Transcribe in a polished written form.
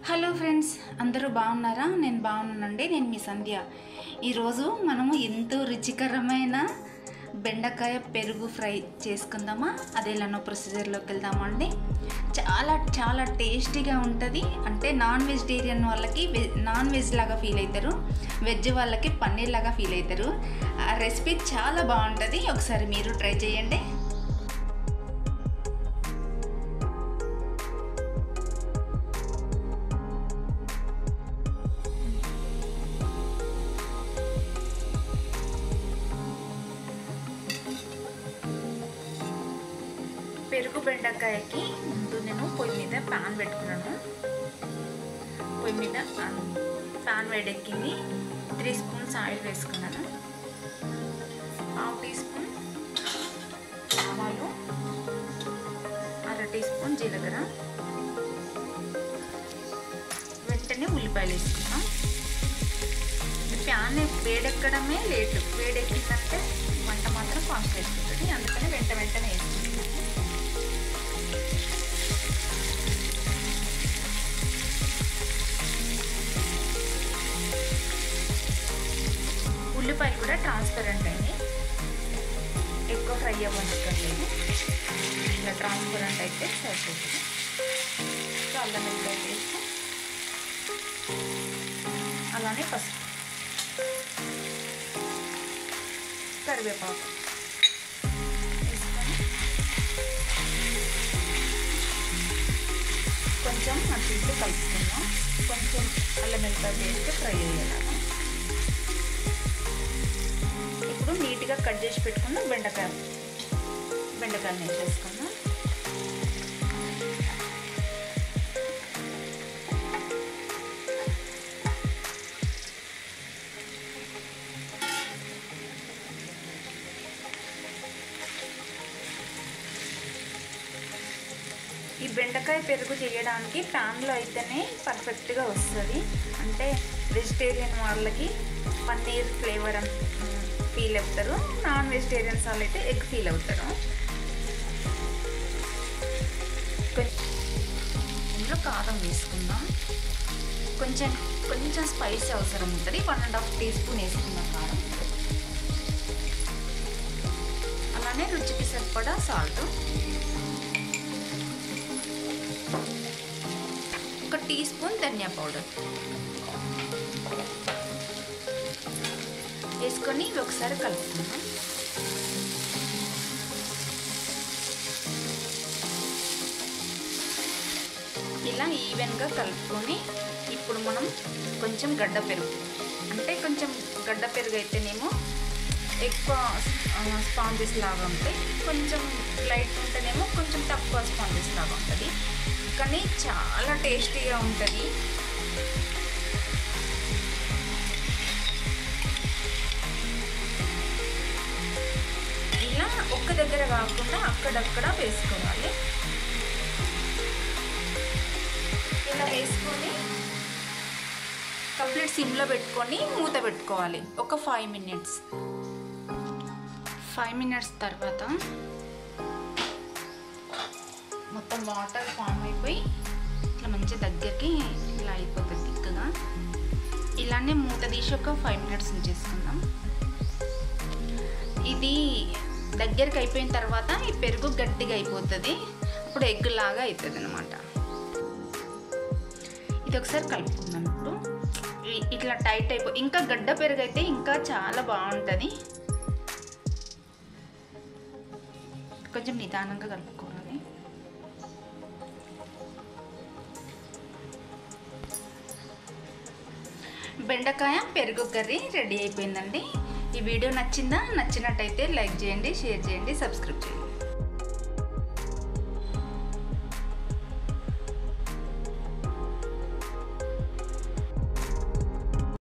Hello friends, అందరూ బాగున్నారా? నేను బాగున్నానండి. నేను మీ సంధ్య. ఈరోజు మనము ఎంతో రుచికరమైన బెండకాయ పెరుగు ఫ్రై చేసుకుందామా? అది ఎలానో ప్రొసీజర్లోకి వెళ్దామండి. చాలా చాలా టేస్టీగా ఉంటుంది. అంటే నాన్ వెజిటేరియన్ వాళ్ళకి నాన్ వెజ్ లాగా ఫీల్ అవుతారు, వెజ్ వాళ్ళకి పన్నీర్ లాగా ఫీల్ అవుతారు. ఆ రెసిపీ చాలా బాగుంటుంది. ఒకసారి మీరు ట్రై చేయండి. పెరుగు బెండకాయకి ముందు నేను పొయ్యి మీద ప్యాన్ పెట్టుకున్నాను. పొయ్యి మీద ప్యాన్ వేడెక్కింది. 3 స్పూన్స్ ఆయిల్ వేసుకున్నాను. 1/2 టీ స్పూన్ ఆవాలు, 1/2 టీ స్పూన్ జీలకర్ర, వెంటనే ఉల్లిపాయలు వేసుకున్నాం. Pan వేడెక్కడమే late. వేడెక్కిందంటే వంట మాత్రం ఫాస్ట్ వేసుకుంటుంది. అందుకని వెంటనే వేసుకుంటాం. ఉల్లిపాయ కూడా ట్రాన్స్పరెంట్ అయింది. ఎక్కువ ఫ్రై అవ్వక్కర్లేదు. ఇలా ట్రాన్స్పరెంట్ అయితే సరిపోతుంది. అల్లం వెల్లిపాయ వేసి అలానే పసుపు, కరివేపాకు వేసుకొని కొంచెం అటు ఇటు కలుపుకుందాం. కొంచెం అల్లం వెల్లిపాయ వేస్తే ఫ్రై అయ్యేలాగా. ఇప్పుడు నీట్గా కట్ చేసి పెట్టుకున్న బెండకాయలు వేసేసుకుందాం. ఈ బెండకాయ పెరుగు చేయడానికి ప్యాన్లో అయితేనే పర్ఫెక్ట్గా వస్తుంది. అంటే వెజిటేరియన్ వాళ్ళకి పన్నీర్ ఫ్లేవర్ ఫీల్ అవుతారు, నాన్ వెజిటేరియన్స్ వాళ్ళు అయితే ఎగ్ ఫీల్ అవుతారు. ఇందులో కారం వేసుకుందాం. కొంచెం స్పైసీ అవసరం ఉంటుంది. 1.5 టీ స్పూన్ వేసుకుందాం కారం. అలానే రుచికి సరిపడా సాల్ట్, 1 టీ స్పూన్ ధనియా పౌడర్ వేసుకొని ఒకసారి కలుపుకుందాం. ఇలా ఈవెన్గా కలుపుకొని ఇప్పుడు మనం కొంచెం గడ్డ పెరుగు, అంటే కొంచెం గడ్డ పెరుగు అయితేనేమో ఎక్కువ స్పాంజెస్ లాగా ఉంటాయి, కొంచెం లైట్ ఉంటేనేమో కొంచెం తక్కువ స్పాంజెస్ లాగా ఉంటుంది. కానీ చాలా టేస్టీగా ఉంటుంది. ఇలా ఒక్క దగ్గర కాకుండా అక్కడక్కడ వేసుకోవాలి. ఇలా వేసుకొని కంప్లీట్ సిమ్లో పెట్టుకొని మూత పెట్టుకోవాలి ఒక 5 మినిట్స్. 5 మినిట్స్ తర్వాత మొత్తం వాటర్ ఫామ్ అయిపోయి ఇట్లా మంచి దగ్గరికి ఇలా అయిపోతుంది థిక్గా. ఇలానే మూత తీసి ఒక 5 మినిట్స్ ఉంచేసుకుందాం. ఇది దగ్గరికి అయిపోయిన తర్వాత ఈ పెరుగు గట్టిగా అయిపోతుంది. అప్పుడు ఎగ్ లాగా అవుతుంది అన్నమాట. ఇది ఒకసారి కలుపుకుందాం. ఇప్పుడు ఇట్లా టైట్ ఇంకా గడ్డ పెరుగు అయితే ఇంకా చాలా బాగుంటుంది. కొంచెం నిదానంగా కలుపుకోవాలి. బెండకాయ పెరుగు కర్రీ రెడీ అయిపోయిందండి. ఈ వీడియో నచ్చినట్టయితే లైక్ చేయండి, షేర్ చేయండి, సబ్స్క్రైబ్ చేయండి.